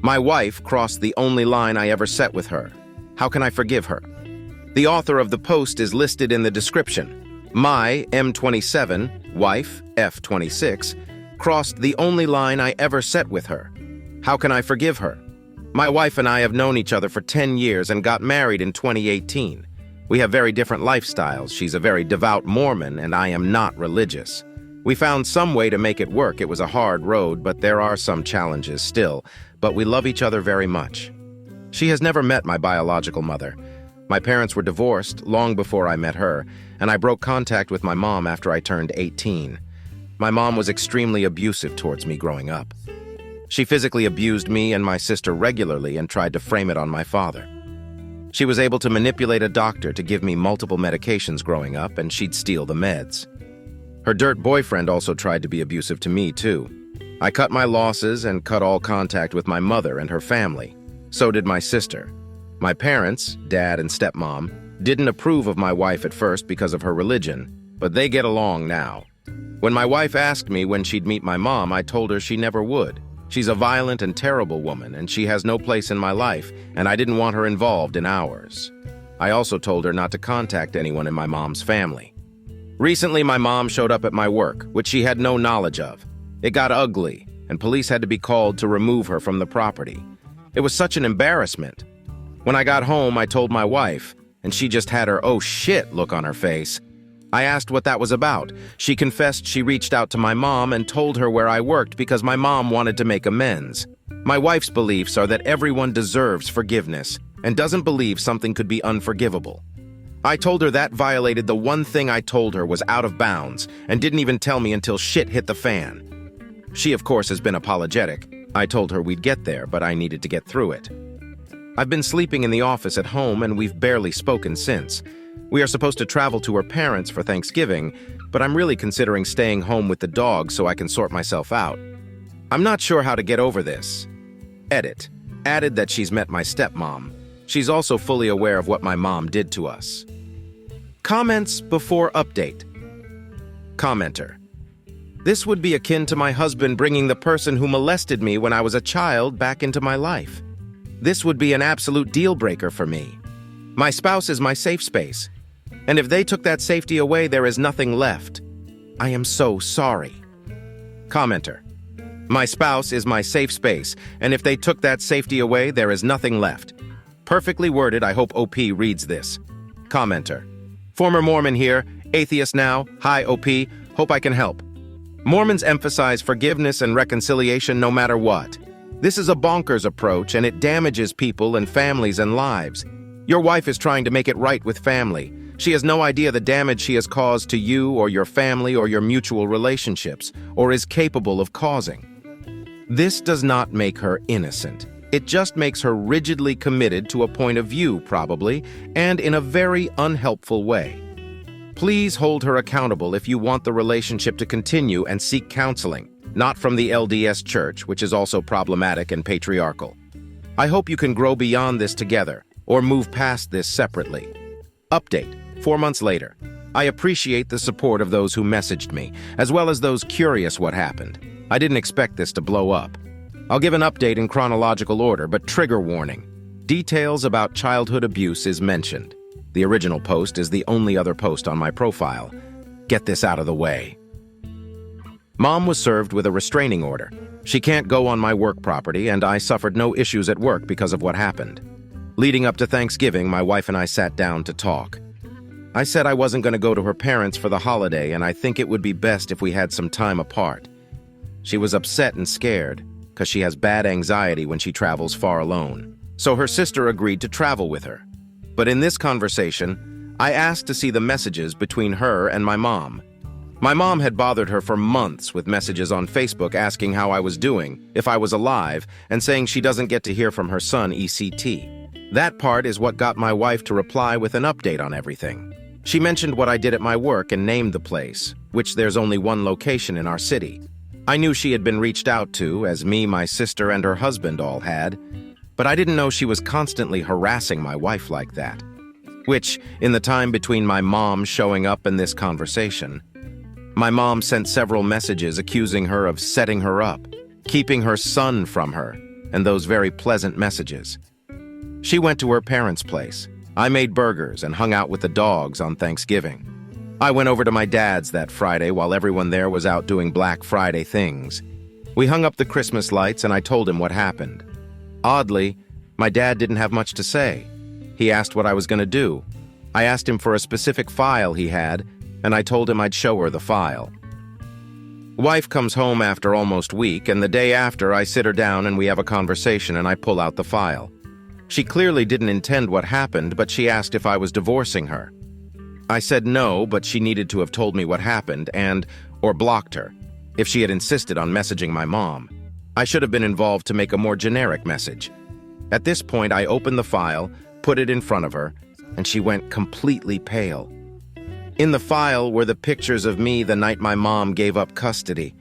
My wife crossed the only line I ever set with her. How can I forgive her? The author of the post is listed in the description. My M27, wife, F26, crossed the only line I ever set with her. How can I forgive her? My wife and I have known each other for 10 years and got married in 2018. We have very different lifestyles. She's a very devout Mormon and I am not religious. We found some way to make it work. It was a hard road, but there are some challenges still. But we love each other very much. She has never met my biological mother. My parents were divorced long before I met her, and I broke contact with my mom after I turned 18. My mom was extremely abusive towards me growing up. She physically abused me and my sister regularly and tried to frame it on my father. She was able to manipulate a doctor to give me multiple medications growing up, and she'd steal the meds. Her dirt boyfriend also tried to be abusive to me, too. I cut my losses and cut all contact with my mother and her family. So did my sister. My parents, dad and stepmom, didn't approve of my wife at first because of her religion, but they get along now. When my wife asked me when she'd meet my mom, I told her she never would. She's a violent and terrible woman, and she has no place in my life, and I didn't want her involved in ours. I also told her not to contact anyone in my mom's family. Recently, my mom showed up at my work, which she had no knowledge of. It got ugly, and police had to be called to remove her from the property. It was such an embarrassment. When I got home, I told my wife, and she just had her "oh shit" look on her face. I asked what that was about. She confessed she reached out to my mom and told her where I worked because my mom wanted to make amends. My wife's beliefs are that everyone deserves forgiveness and doesn't believe something could be unforgivable. I told her that violated the one thing I told her was out of bounds and didn't even tell me until shit hit the fan. She, of course, has been apologetic. I told her we'd get there, but I needed to get through it. I've been sleeping in the office at home, and we've barely spoken since. We are supposed to travel to her parents for Thanksgiving, but I'm really considering staying home with the dog so I can sort myself out. I'm not sure how to get over this. Edit. Added that she's met my stepmom. She's also fully aware of what my mom did to us. Comments before update. Commenter. This would be akin to my husband bringing the person who molested me when I was a child back into my life. This would be an absolute deal breaker for me. My spouse is my safe space, and if they took that safety away, there is nothing left. I am so sorry. Commenter. My spouse is my safe space, and if they took that safety away, there is nothing left. Perfectly worded. I hope OP reads this. Commenter. Former Mormon here, atheist now. Hi, OP. Hope I can help. Mormons emphasize forgiveness and reconciliation no matter what. This is a bonkers approach, and it damages people and families and lives. Your wife is trying to make it right with family. She has no idea the damage she has caused to you or your family or your mutual relationships, or is capable of causing. This does not make her innocent. It just makes her rigidly committed to a point of view, probably, and in a very unhelpful way. Please hold her accountable if you want the relationship to continue and seek counseling, not from the LDS Church, which is also problematic and patriarchal. I hope you can grow beyond this together, or move past this separately. Update, 4 months later. I appreciate the support of those who messaged me, as well as those curious what happened. I didn't expect this to blow up. I'll give an update in chronological order, but trigger warning. Details about childhood abuse is mentioned. The original post is the only other post on my profile. Get this out of the way. Mom was served with a restraining order. She can't go on my work property, and I suffered no issues at work because of what happened. Leading up to Thanksgiving, my wife and I sat down to talk. I said I wasn't going to go to her parents for the holiday, and I think it would be best if we had some time apart. She was upset and scared, because she has bad anxiety when she travels far alone. So her sister agreed to travel with her. But in this conversation, I asked to see the messages between her and my mom. My mom had bothered her for months with messages on Facebook asking how I was doing, if I was alive, and saying she doesn't get to hear from her son, ECT. That part is what got my wife to reply with an update on everything. She mentioned what I did at my work and named the place, which there's only one location in our city. I knew she had been reached out to, as me, my sister, and her husband all had, but I didn't know she was constantly harassing my wife like that. Which, in the time between my mom showing up and this conversation, my mom sent several messages accusing her of setting her up, keeping her son from her, and those very pleasant messages. She went to her parents' place. I made burgers and hung out with the dogs on Thanksgiving. I went over to my dad's that Friday while everyone there was out doing Black Friday things. We hung up the Christmas lights and I told him what happened. Oddly, my dad didn't have much to say. He asked what I was going to do. I asked him for a specific file he had, and I told him I'd show her the file. Wife comes home after almost a week, and the day after I sit her down and we have a conversation and I pull out the file. She clearly didn't intend what happened, but she asked if I was divorcing her. I said no, but she needed to have told me what happened or blocked her, if she had insisted on messaging my mom. I should have been involved to make a more generic message. At this point, I opened the file, put it in front of her, and she went completely pale. In the file were the pictures of me the night my mom gave up custody.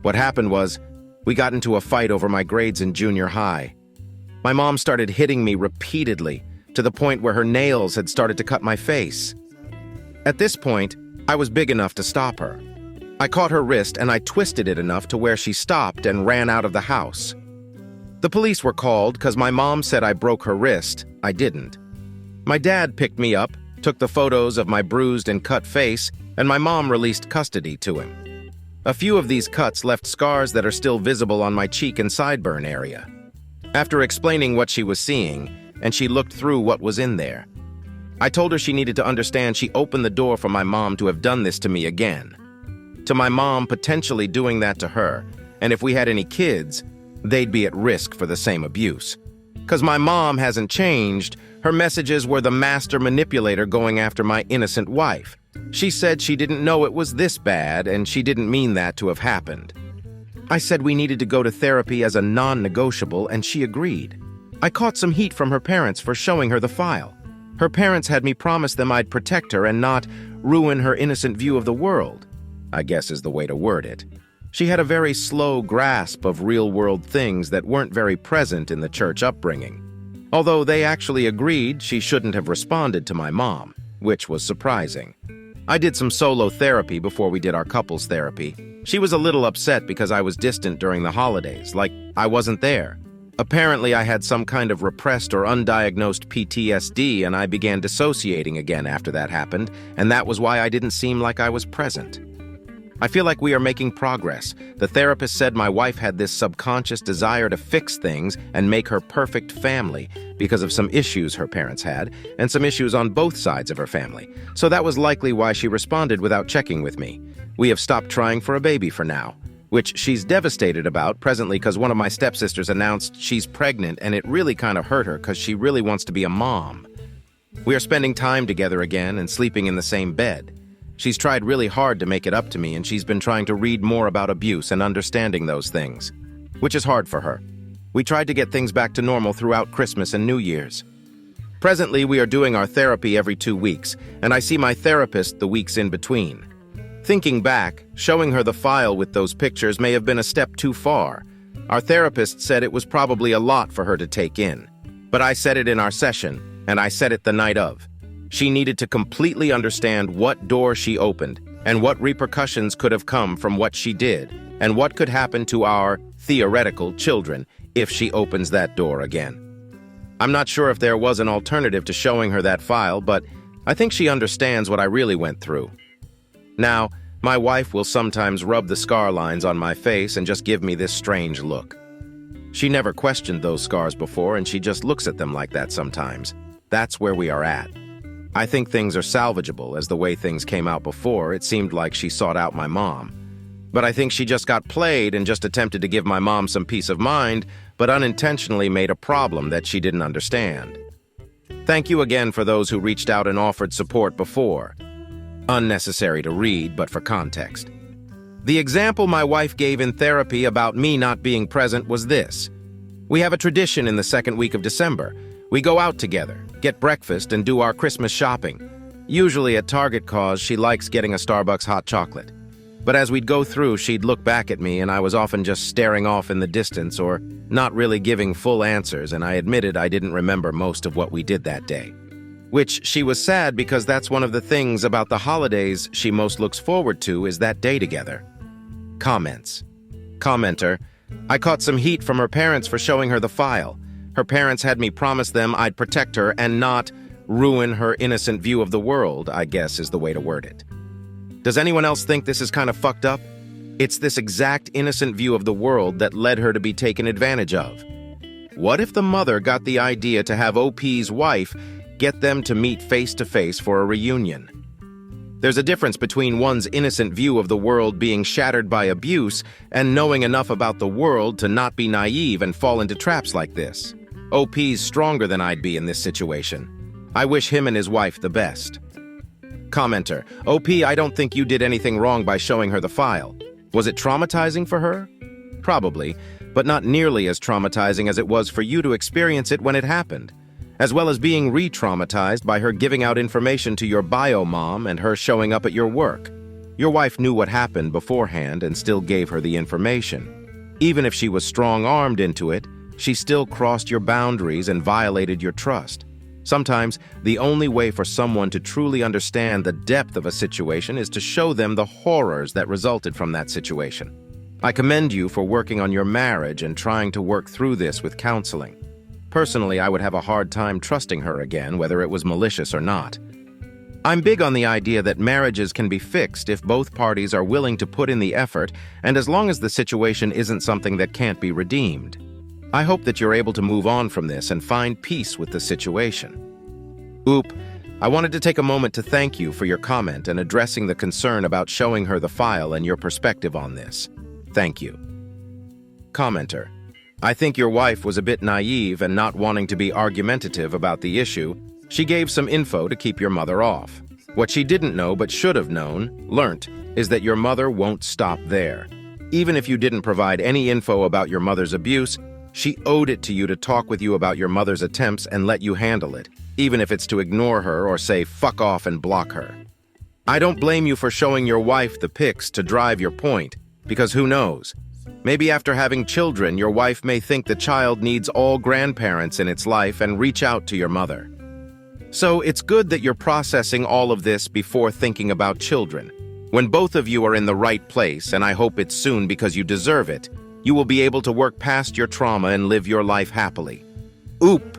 What happened was, we got into a fight over my grades in junior high. My mom started hitting me repeatedly, to the point where her nails had started to cut my face. At this point, I was big enough to stop her. I caught her wrist and I twisted it enough to where she stopped and ran out of the house. The police were called because my mom said I broke her wrist. I didn't. My dad picked me up, took the photos of my bruised and cut face, and my mom released custody to him. A few of these cuts left scars that are still visible on my cheek and sideburn area. After explaining what she was seeing, and she looked through what was in there, I told her she needed to understand she opened the door for my mom to have done this to me again. To my mom potentially doing that to her, and if we had any kids, they'd be at risk for the same abuse. Because my mom hasn't changed, her messages were the master manipulator going after my innocent wife. She said she didn't know it was this bad, and she didn't mean that to have happened. I said we needed to go to therapy as a non-negotiable, and she agreed. I caught some heat from her parents for showing her the file. Her parents had me promise them I'd protect her and not ruin her innocent view of the world, I guess is the way to word it. She had a very slow grasp of real-world things that weren't very present in the church upbringing. Although they actually agreed she shouldn't have responded to my mom, which was surprising. I did some solo therapy before we did our couples therapy. She was a little upset because I was distant during the holidays, like I wasn't there. Apparently, I had some kind of repressed or undiagnosed PTSD, and I began dissociating again after that happened, and that was why I didn't seem like I was present. I feel like we are making progress. The therapist said my wife had this subconscious desire to fix things and make her perfect family because of some issues her parents had, and some issues on both sides of her family. So that was likely why she responded without checking with me. We have stopped trying for a baby for now, which she's devastated about presently because one of my stepsisters announced she's pregnant, and it really kind of hurt her because she really wants to be a mom. We are spending time together again and sleeping in the same bed. She's tried really hard to make it up to me, and she's been trying to read more about abuse and understanding those things, which is hard for her. We tried to get things back to normal throughout Christmas and New Year's. Presently, we are doing our therapy every 2 weeks, and I see my therapist the weeks in between. Thinking back, showing her the file with those pictures may have been a step too far. Our therapist said it was probably a lot for her to take in. But I said it in our session, and I said it the night of. She needed to completely understand what door she opened, and what repercussions could have come from what she did, and what could happen to our theoretical children if she opens that door again. I'm not sure if there was an alternative to showing her that file, but I think she understands what I really went through. Now, my wife will sometimes rub the scar lines on my face and just give me this strange look. She never questioned those scars before, and she just looks at them like that sometimes. That's where we are at. I think things are salvageable, as the way things came out before, it seemed like she sought out my mom. But I think she just got played and just attempted to give my mom some peace of mind, but unintentionally made a problem that she didn't understand. Thank you again for those who reached out and offered support before. Unnecessary to read, but for context. The example my wife gave in therapy about me not being present was this. We have a tradition in the second week of December. We go out together, get breakfast, and do our Christmas shopping. Usually at Target cause she likes getting a Starbucks hot chocolate. But as we'd go through, she'd look back at me, and I was often just staring off in the distance or not really giving full answers, and I admitted I didn't remember most of what we did that day. Which she was sad because that's one of the things about the holidays she most looks forward to is that day together. Comments. Commenter, I caught some heat from her parents for showing her the file. Her parents had me promise them I'd protect her and not ruin her innocent view of the world, I guess is the way to word it. Does anyone else think this is kind of fucked up? It's this exact innocent view of the world that led her to be taken advantage of. What if the mother got the idea to have OP's wife get them to meet face-to-face for a reunion? There's a difference between one's innocent view of the world being shattered by abuse and knowing enough about the world to not be naive and fall into traps like this. OP's stronger than I'd be in this situation. I wish him and his wife the best. Commenter: OP, I don't think you did anything wrong by showing her the file. Was it traumatizing for her? Probably, but not nearly as traumatizing as it was for you to experience it when it happened, as well as being re-traumatized by her giving out information to your bio mom and her showing up at your work. Your wife knew what happened beforehand and still gave her the information. Even if she was strong-armed into it, she still crossed your boundaries and violated your trust. Sometimes, the only way for someone to truly understand the depth of a situation is to show them the horrors that resulted from that situation. I commend you for working on your marriage and trying to work through this with counseling. Personally, I would have a hard time trusting her again, whether it was malicious or not. I'm big on the idea that marriages can be fixed if both parties are willing to put in the effort and as long as the situation isn't something that can't be redeemed. I hope that you're able to move on from this and find peace with the situation. Oop, I wanted to take a moment to thank you for your comment and addressing the concern about showing her the file and your perspective on this. Thank you. Commenter: I think your wife was a bit naive and not wanting to be argumentative about the issue. She gave some info to keep your mother off. What she didn't know but should have learnt, is that your mother won't stop there. Even if you didn't provide any info about your mother's abuse, she owed it to you to talk with you about your mother's attempts and let you handle it, even if it's to ignore her or say fuck off and block her. I don't blame you for showing your wife the pics to drive your point, because who knows? Maybe after having children, your wife may think the child needs all grandparents in its life and reach out to your mother. So it's good that you're processing all of this before thinking about children. When both of you are in the right place, and I hope it's soon because you deserve it, you will be able to work past your trauma and live your life happily. Oop!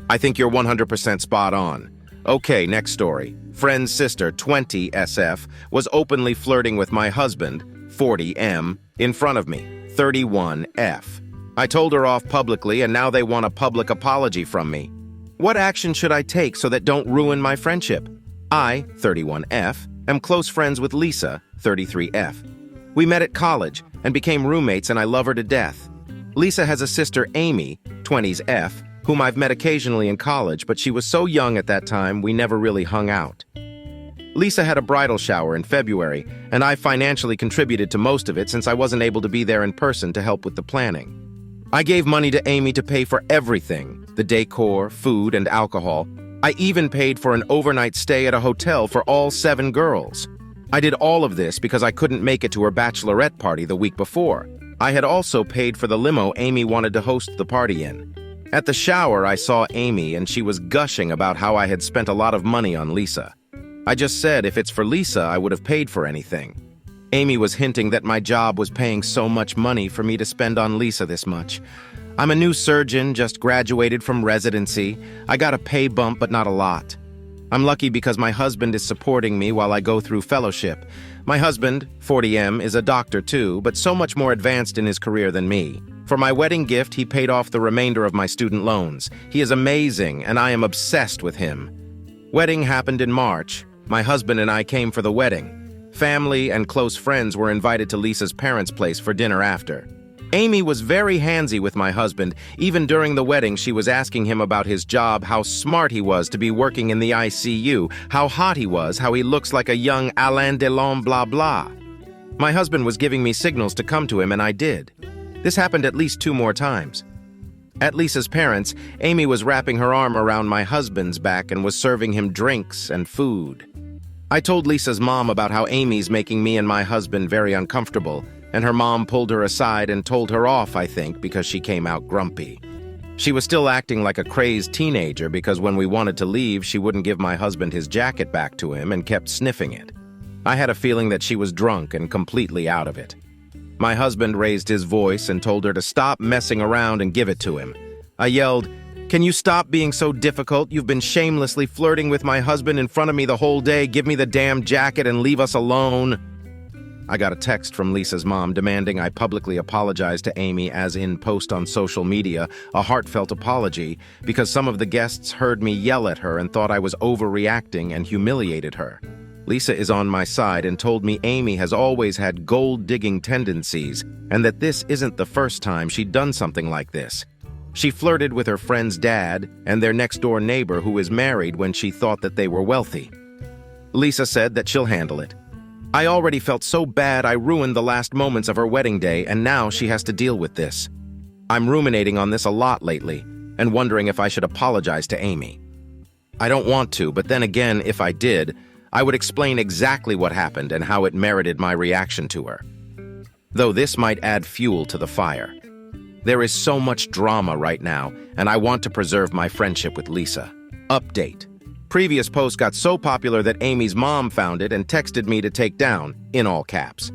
I think you're 100% spot on. Okay, next story. Friend's sister, 20 SF, was openly flirting with my husband, 40 M, in front of me, 31 F. I told her off publicly and now they want a public apology from me. What action should I take so that don't ruin my friendship? I, 31 F, am close friends with Lisa, 33 F. We met at college and became roommates and I love her to death. Lisa has a sister, Amy, 20s F, whom I've met occasionally in college, but she was so young at that time we never really hung out. Lisa had a bridal shower in February, and I financially contributed to most of it since I wasn't able to be there in person to help with the planning. I gave money to Amy to pay for everything, the decor, food, and alcohol. I even paid for an overnight stay at a hotel for all 7 girls. I did all of this because I couldn't make it to her bachelorette party the week before. I had also paid for the limo Amy wanted to host the party in. At the shower, I saw Amy, and she was gushing about how I had spent a lot of money on Lisa. I just said if it's for Lisa, I would have paid for anything. Amy was hinting that my job was paying so much money for me to spend on Lisa this much. I'm a new surgeon, just graduated from residency. I got a pay bump, but not a lot. I'm lucky because my husband is supporting me while I go through fellowship. My husband, 40M, is a doctor too, but so much more advanced in his career than me. For my wedding gift, he paid off the remainder of my student loans. He is amazing, and I am obsessed with him. Wedding happened in March. My husband and I came for the wedding. Family and close friends were invited to Lisa's parents' place for dinner after. Amy was very handsy with my husband. Even during the wedding, she was asking him about his job, how smart he was to be working in the ICU, how hot he was, how he looks like a young Alain Delon blah blah. My husband was giving me signals to come to him, and I did. This happened at least 2 more times. At Lisa's parents, Amy was wrapping her arm around my husband's back and was serving him drinks and food. I told Lisa's mom about how Amy's making me and my husband very uncomfortable, and her mom pulled her aside and told her off, I think, because she came out grumpy. She was still acting like a crazed teenager because when we wanted to leave, she wouldn't give my husband his jacket back to him and kept sniffing it. I had a feeling that she was drunk and completely out of it. My husband raised his voice and told her to stop messing around and give it to him. I yelled, "Can you stop being so difficult? You've been shamelessly flirting with my husband in front of me the whole day. Give me the damn jacket and leave us alone." I got a text from Lisa's mom demanding I publicly apologize to Amy, as in post on social media, a heartfelt apology, because some of the guests heard me yell at her and thought I was overreacting and humiliated her. Lisa is on my side and told me Amy has always had gold-digging tendencies and that this isn't the first time she'd done something like this. She flirted with her friend's dad and their next-door neighbor who is married when she thought that they were wealthy. Lisa said that she'll handle it. I already felt so bad I ruined the last moments of her wedding day, and now she has to deal with this. I'm ruminating on this a lot lately and wondering if I should apologize to Amy. I don't want to, but then again, if I did, I would explain exactly what happened and how it merited my reaction to her. Though this might add fuel to the fire. There is so much drama right now, and I want to preserve my friendship with Lisa. Update. Previous post got so popular that Amy's mom found it and texted me to take down, in all caps.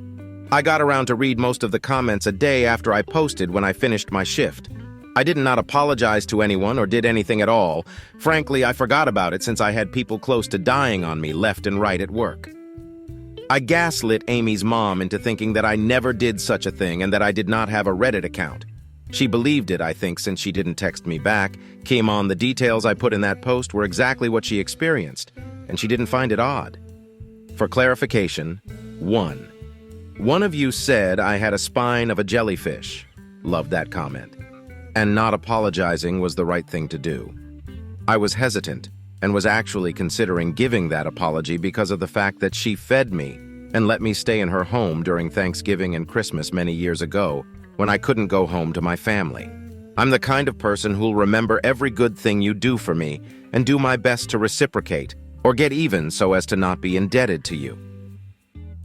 I got around to read most of the comments a day after I posted when I finished my shift. I did not apologize to anyone or did anything at all. Frankly, I forgot about it since I had people close to dying on me left and right at work. I gaslit Amy's mom into thinking that I never did such a thing and that I did not have a Reddit account. She believed it, I think, since she didn't text me back. Came on, the details I put in that post were exactly what she experienced, and she didn't find it odd. For clarification, 1. One of you said I had a spine of a jellyfish. Loved that comment. And not apologizing was the right thing to do. I was hesitant and was actually considering giving that apology because of the fact that she fed me and let me stay in her home during Thanksgiving and Christmas many years ago, when I couldn't go home to my family. I'm the kind of person who'll remember every good thing you do for me and do my best to reciprocate or get even so as to not be indebted to you.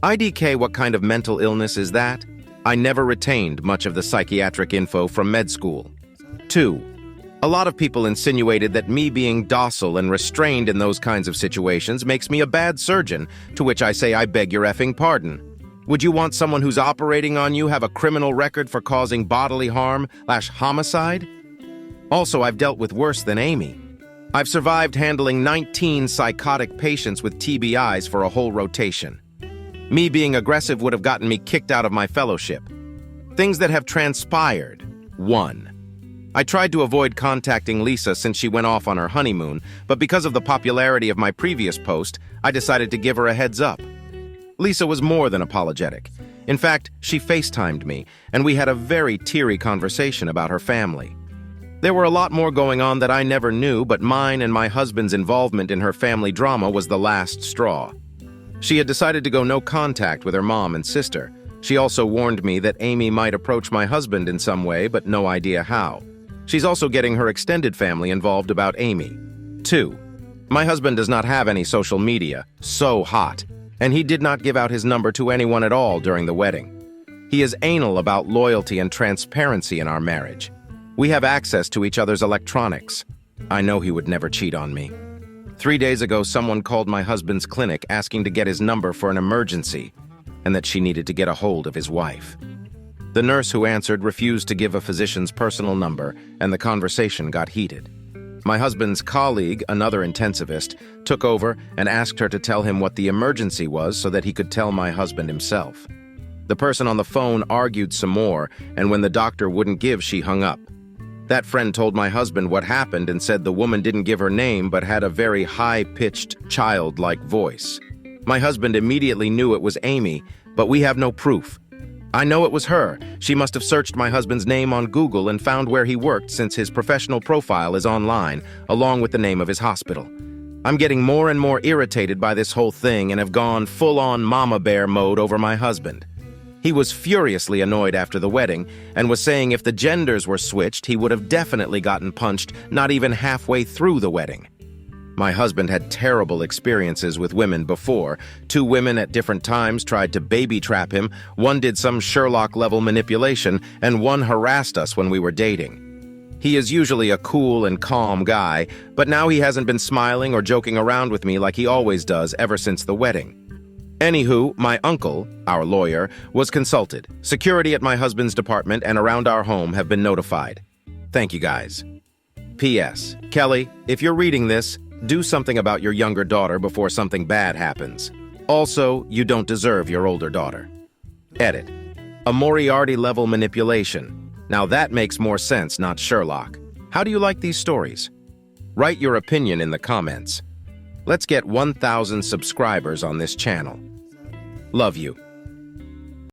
IDK, what kind of mental illness is that? I never retained much of the psychiatric info from med school. 2. A lot of people insinuated that me being docile and restrained in those kinds of situations makes me a bad surgeon, to which I say I beg your effing pardon. Would you want someone who's operating on you have a criminal record for causing bodily harm/homicide? Also, I've dealt with worse than Amy. I've survived handling 19 psychotic patients with TBIs for a whole rotation. Me being aggressive would have gotten me kicked out of my fellowship. Things that have transpired. 1. I tried to avoid contacting Lisa since she went off on her honeymoon, but because of the popularity of my previous post, I decided to give her a heads up. Lisa was more than apologetic. In fact, she FaceTimed me, and we had a very teary conversation about her family. There were a lot more going on that I never knew, but mine and my husband's involvement in her family drama was the last straw. She had decided to go no contact with her mom and sister. She also warned me that Amy might approach my husband in some way, but no idea how. She's also getting her extended family involved about Amy. 2. My husband does not have any social media. So hot. And he did not give out his number to anyone at all during the wedding. He is anal about loyalty and transparency in our marriage. We have access to each other's electronics. I know he would never cheat on me. 3 days ago, someone called my husband's clinic asking to get his number for an emergency, and that she needed to get a hold of his wife. The nurse who answered refused to give a physician's personal number, and the conversation got heated. My husband's colleague, another intensivist, took over and asked her to tell him what the emergency was so that he could tell my husband himself. The person on the phone argued some more, and when the doctor wouldn't give, she hung up. That friend told my husband what happened and said the woman didn't give her name but had a very high-pitched, childlike voice. My husband immediately knew it was Amy, but we have no proof. I know it was her. She must have searched my husband's name on Google and found where he worked since his professional profile is online, along with the name of his hospital. I'm getting more and more irritated by this whole thing and have gone full-on mama bear mode over my husband. He was furiously annoyed after the wedding and was saying if the genders were switched, he would have definitely gotten punched not even halfway through the wedding. My husband had terrible experiences with women before. 2 women at different times tried to baby trap him, one did some Sherlock-level manipulation, and one harassed us when we were dating. He is usually a cool and calm guy, but now he hasn't been smiling or joking around with me like he always does ever since the wedding. Anywho, my uncle, our lawyer, was consulted. Security at my husband's department and around our home have been notified. Thank you, guys. P.S. Kelly, if you're reading this, do something about your younger daughter before something bad happens. Also, you don't deserve your older daughter. Edit. A Moriarty-level manipulation. Now that makes more sense, not Sherlock. How do you like these stories? Write your opinion in the comments. Let's get 1,000 subscribers on this channel. Love you.